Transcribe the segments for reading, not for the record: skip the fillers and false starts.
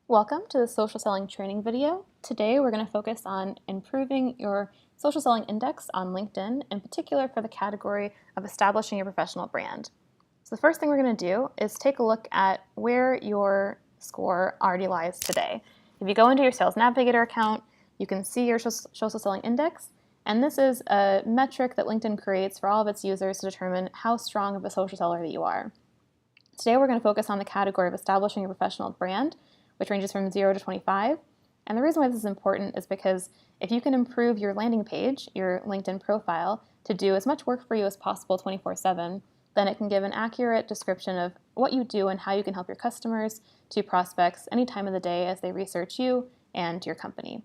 Welcome to the social selling training video. Today we're going to focus on improving your social selling index on LinkedIn, in particular for the category of establishing your professional brand. So the first thing we're going to do is take a look at where your score already lies today. If you go into your Sales Navigator account, you can see your social selling index, and this is a metric that LinkedIn creates for all of its users to determine how strong of a social seller that you are. Today we're going to focus on the category of establishing your professional brand, which ranges from 0 to 25. And the reason why this is important is because if you can improve your landing page, your LinkedIn profile, to do as much work for you as possible 24/7, then it can give an accurate description of what you do and how you can help your customers to prospects any time of the day as they research you and your company.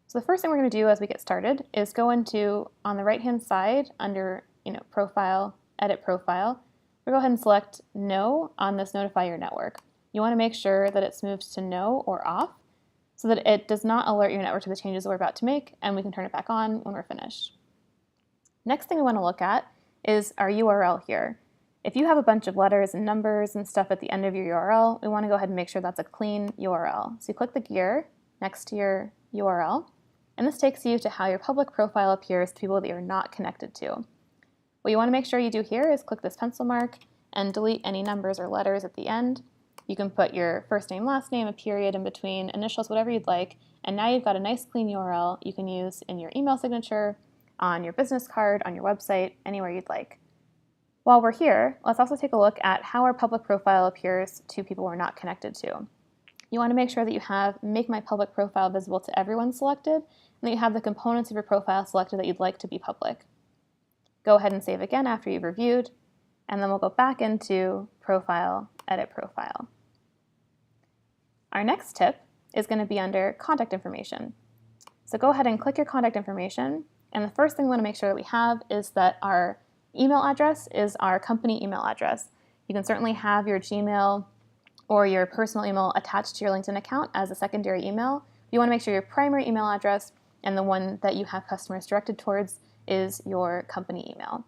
So the first thing we're going to do as we get started is go into, on the right-hand side, under Profile, Edit Profile, we'll go ahead and select No on this Notify Your Network. You want to make sure that it's moved to No or Off so that it does not alert your network to the changes that we're about to make, and we can turn it back on when we're finished. Next thing we want to look at is our URL here. If you have a bunch of letters and numbers and stuff at the end of your URL, we want to go ahead and make sure that's a clean URL. So you click the gear next to your URL, and this takes you to how your public profile appears to people that you're not connected to. What you want to make sure you do here is click this pencil mark and delete any numbers or letters at the end. You can put your first name, last name, a period in between, initials, whatever you'd like, and now you've got a nice clean URL you can use in your email signature, on your business card, on your website, anywhere you'd like. While we're here, let's also take a look at how our public profile appears to people we're not connected to. You want to make sure that you have Make My Public Profile Visible to Everyone selected, and that you have the components of your profile selected that you'd like to be public. Go ahead and save again after you've reviewed, and then we'll go back into Profile, Edit Profile. Our next tip is going to be under Contact Information. So go ahead and click your contact information, and the first thing we want to make sure that we have is that our email address is our company email address. You can certainly have your Gmail or your personal email attached to your LinkedIn account as a secondary email. You want to make sure your primary email address and the one that you have customers directed towards is your company email.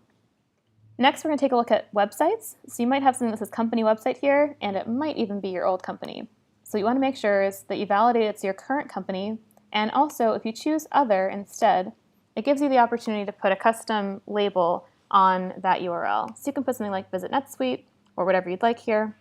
Next, we're going to take a look at websites. So you might have something that says company website here, and it might even be your old company. So you want to make sure is that you validate it's your current company, and also if you choose other instead, it gives you the opportunity to put a custom label on that URL. So you can put something like Visit NetSuite or whatever you'd like here,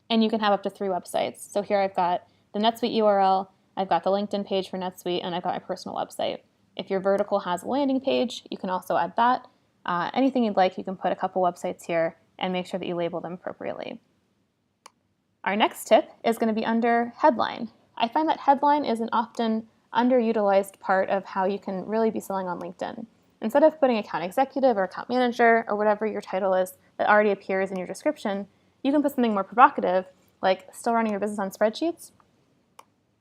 and you can have up to 3 websites. So here I've got the NetSuite URL, I've got the LinkedIn page for NetSuite, and I've got my personal website. If your vertical has a landing page, you can also add that. Anything you'd like, you can put a couple websites here and make sure that you label them appropriately. Our next tip is going to be under Headline. I find that Headline is an often underutilized part of how you can really be selling on LinkedIn. Instead of putting account executive or account manager or whatever your title is that already appears in your description, you can put something more provocative, like still running your business on spreadsheets.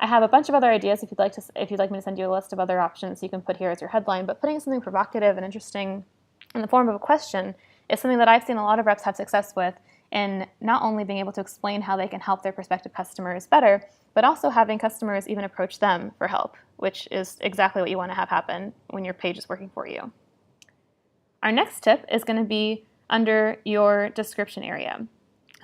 I have a bunch of other ideas if you'd like me to send you a list of other options you can put here as your headline, but putting something provocative and interesting in the form of a question is something that I've seen a lot of reps have success with in not only being able to explain how they can help their prospective customers better, but also having customers even approach them for help, which is exactly what you want to have happen when your page is working for you. Our next tip is going to be under your description area.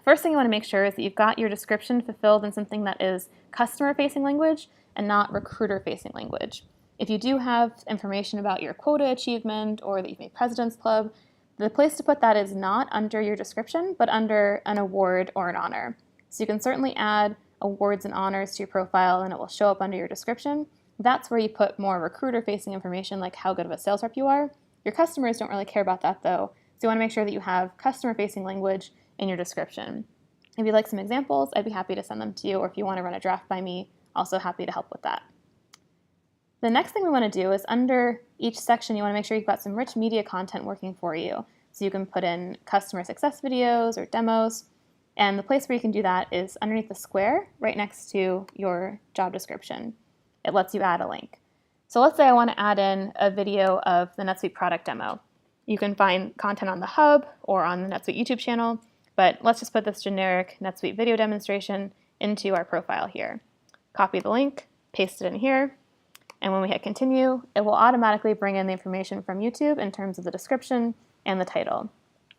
First thing you want to make sure is that you've got your description fulfilled in something that is customer-facing language and not recruiter-facing language. If you do have information about your quota achievement or that you've made President's Club, the place to put that is not under your description, but under an award or an honor. So you can certainly add awards and honors to your profile and it will show up under your description. That's where you put more recruiter-facing information like how good of a sales rep you are. Your customers don't really care about that though, so you want to make sure that you have customer-facing language in your description. If you'd like some examples, I'd be happy to send them to you, or if you want to run a draft by me, also happy to help with that. The next thing we want to do is under each section, you want to make sure you've got some rich media content working for you. So you can put in customer success videos or demos, and the place where you can do that is underneath the square right next to your job description. It lets you add a link. So let's say I want to add in a video of the NetSuite product demo. You can find content on the hub or on the NetSuite YouTube channel, but let's just put this generic NetSuite video demonstration into our profile here. Copy the link, paste it in here, and when we hit continue, it will automatically bring in the information from YouTube in terms of the description and the title.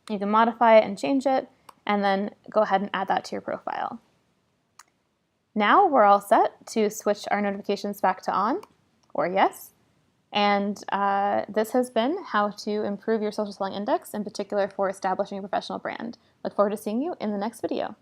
You can modify it and change it, and then go ahead and add that to your profile. Now we're all set to switch our notifications back to on, or yes. And this has been how to improve your social selling index, in particular for establishing a professional brand. Look forward to seeing you in the next video.